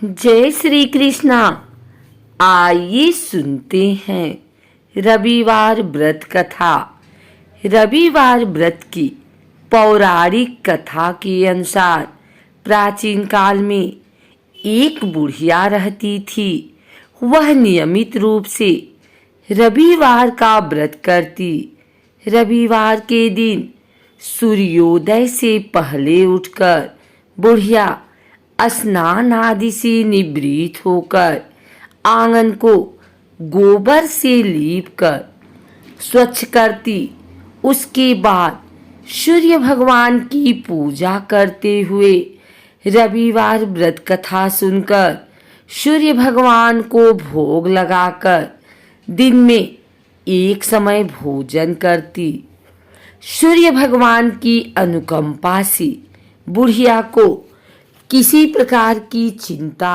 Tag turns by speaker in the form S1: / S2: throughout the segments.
S1: जय श्री कृष्णा। आइए सुनते हैं रविवार व्रत कथा। रविवार व्रत की पौराणिक कथा के अनुसार प्राचीन काल में एक बुढ़िया रहती थी। वह नियमित रूप से रविवार का व्रत करती। रविवार के दिन सूर्योदय से पहले उठकर बुढ़िया स्नान आदि से निवृत्त होकर आंगन को गोबर से लीपकर स्वच्छ करती। उसके बाद सूर्य भगवान की पूजा करते हुए रविवार व्रत कथा सुनकर सूर्य भगवान को भोग लगाकर दिन में एक समय भोजन करती। सूर्य भगवान की अनुकंपा से बुढ़िया को किसी प्रकार की चिंता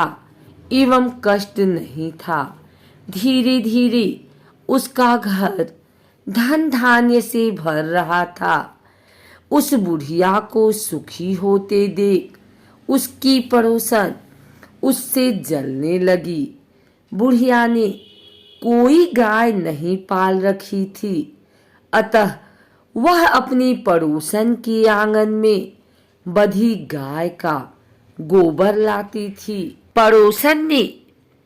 S1: एवं कष्ट नहीं था। धीरे धीरे उसका घर धन धान्य से भर रहा था। उस बुढ़िया को सुखी होते देख उसकी पड़ोसन उससे जलने लगी। बुढ़िया ने कोई गाय नहीं पाल रखी थी, अतः वह अपनी पड़ोसन के आंगन में बंधी गाय का गोबर लाती थी। पड़ोसन ने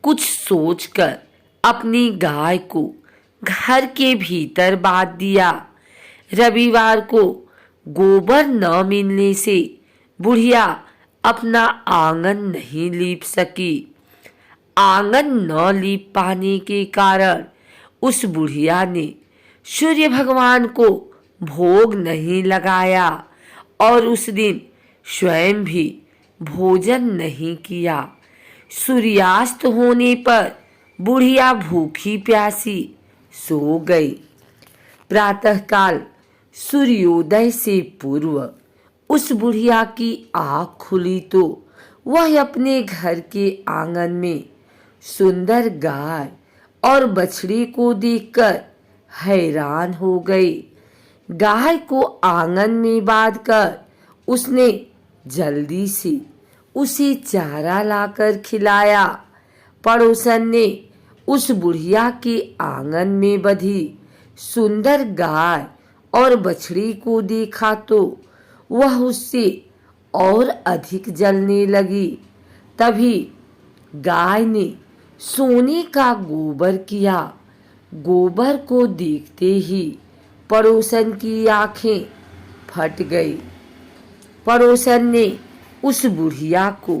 S1: कुछ सोचकर अपनी गाय को घर के भीतर बांध दिया। रविवार को गोबर न मिलने से बुढ़िया अपना आंगन नहीं लीप सकी। आंगन न लीप पाने के कारण उस बुढ़िया ने सूर्य भगवान को भोग नहीं लगाया और उस दिन स्वयं भी भोजन नहीं किया। सूर्यास्त होने पर बुढ़िया भूखी प्यासी सो गई। प्रातःकाल सूर्योदय से पूर्व उस बुढ़िया की आँख खुली तो वह अपने घर के आंगन में सुंदर गाय और बछड़ी को देखकर हैरान हो गई। गाय को आंगन में बांधकर उसने जल्दी से उसे चारा लाकर खिलाया। पड़ोसन ने उस बुढ़िया के आंगन में बंधी सुंदर गाय और बछड़ी को देखा तो वह उससे और अधिक जलने लगी। तभी गाय ने सोने का गोबर किया। गोबर को देखते ही पड़ोसन की आंखें फट गई। पड़ोसन ने उस बुढ़िया को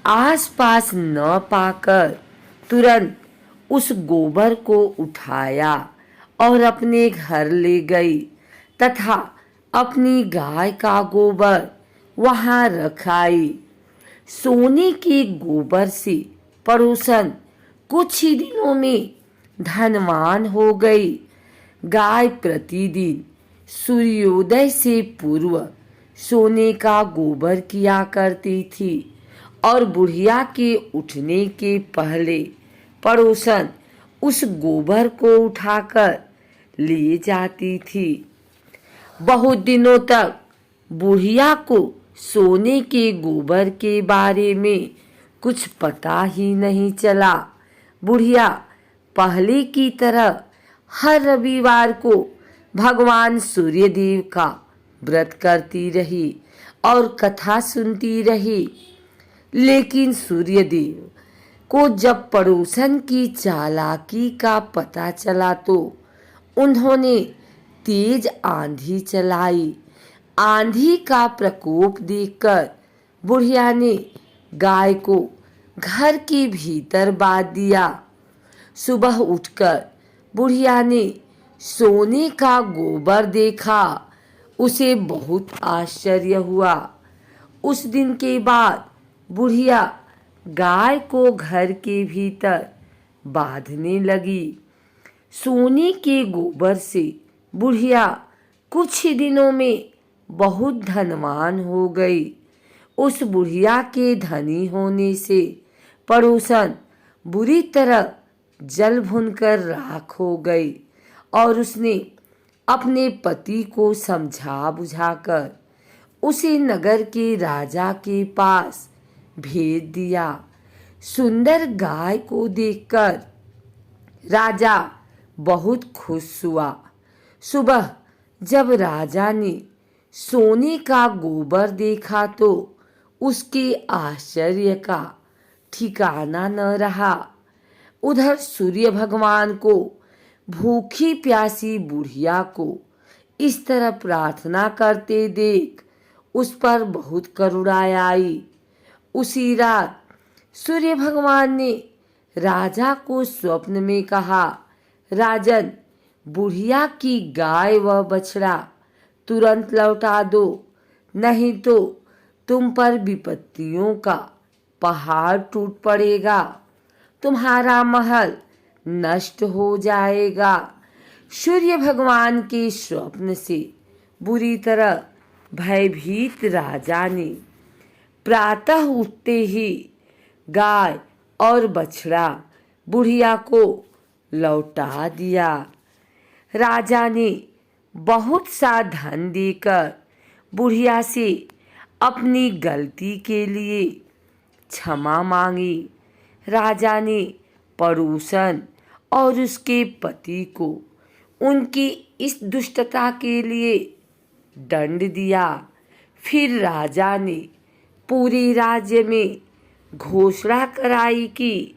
S1: आसपास न पाकर तुरंत उस गोबर को उठाया और अपने घर ले गई तथा अपनी गाय का गोबर वहां रख आई। सोने के गोबर से पड़ोसन कुछ ही दिनों में धनवान हो गई। गाय प्रतिदिन सूर्योदय से पूर्व सोने का गोबर किया करती थी और बुढ़िया के उठने के पहले पड़ोसन उस गोबर को उठाकर ले जाती थी। बहुत दिनों तक बुढ़िया को सोने के गोबर के बारे में कुछ पता ही नहीं चला। बुढ़िया पहले की तरह हर रविवार को भगवान सूर्यदेव का व्रत करती रही और कथा सुनती रही। लेकिन सूर्यदेव को जब पड़ोसन की चालाकी का पता चला तो उन्होंने तेज आंधी चलाई। आंधी का प्रकोप देखकर बुढ़िया ने गाय को घर के भीतर बांध दिया। सुबह उठकर बुढ़िया ने सोने का गोबर देखा। उसे बहुत आश्चर्य हुआ। उस दिन के बाद बुढ़िया गाय को घर के भीतर बांधने लगी। सोने के गोबर से बुढ़िया कुछ ही दिनों में बहुत धनवान हो गई। उस बुढ़िया के धनी होने से पड़ोसन बुरी तरह जल भुनकर राख हो गई और उसने अपने पति को समझा बुझाकर उसे नगर के राजा के पास भेज दिया। सुंदर गाय को देखकर राजा बहुत खुश हुआ। सुबह जब राजा ने सोने का गोबर देखा तो उसके आश्चर्य का ठिकाना न रहा। उधर सूर्य भगवान को भूखी प्यासी बुढ़िया को इस तरह प्रार्थना करते देख उस पर बहुत करुणा आई। उसी रात सूर्य भगवान ने राजा को स्वप्न में कहा, राजन, बुढ़िया की गाय व बछड़ा तुरंत लौटा दो, नहीं तो तुम पर विपत्तियों का पहाड़ टूट पड़ेगा, तुम्हारा महल नष्ट हो जाएगा। सूर्य भगवान के स्वप्न से बुरी तरह भयभीत राजा ने प्रातः उठते ही गाय और बछड़ा बुढ़िया को लौटा दिया। राजा ने बहुत सा धन देकर बुढ़िया से अपनी गलती के लिए क्षमा मांगी। राजा ने पड़ोसन और उसके पति को उनकी इस दुष्टता के लिए दंड दिया। फिर राजा ने पूरे राज्य में घोषणा कराई कि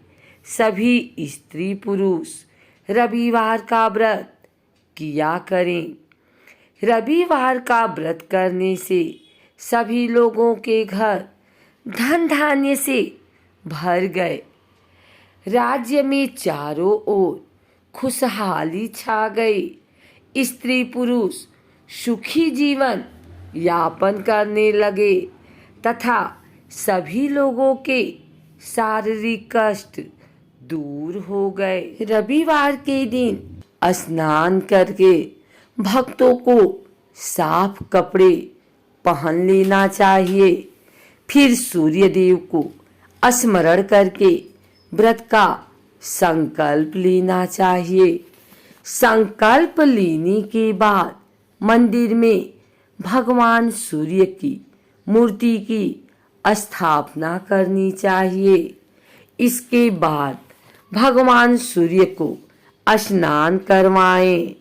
S1: सभी स्त्री पुरुष रविवार का व्रत किया करें। रविवार का व्रत करने से सभी लोगों के घर धन धान्य से भर गए। राज्य में चारों ओर खुशहाली छा गई। स्त्री पुरुष सुखी जीवन यापन करने लगे तथा सभी लोगों के शारीरिक कष्ट दूर हो गए। रविवार के दिन स्नान करके भक्तों को साफ कपड़े पहन लेना चाहिए। फिर सूर्य देव को स्मरण करके व्रत का संकल्प लेना चाहिए। संकल्प लेने के बाद मंदिर में भगवान सूर्य की मूर्ति की स्थापना करनी चाहिए। इसके बाद भगवान सूर्य को स्नान करवाएं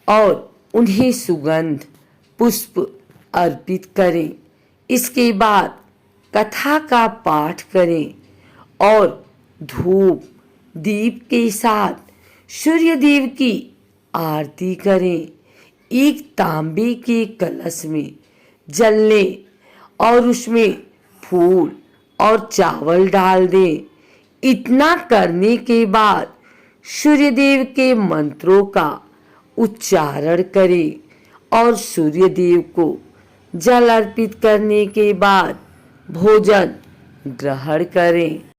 S1: और उन्हें सुगंध पुष्प अर्पित करें। इसके बाद कथा का पाठ करें और धूप दीप के साथ सूर्य देव की आरती करें। एक तांबे के कलश में जल लें और उसमें फूल और चावल डाल दें। इतना करने के बाद सूर्य देव के मंत्रों का उच्चारण करें और सूर्य देव को जल अर्पित करने के बाद भोजन ग्रहण करें।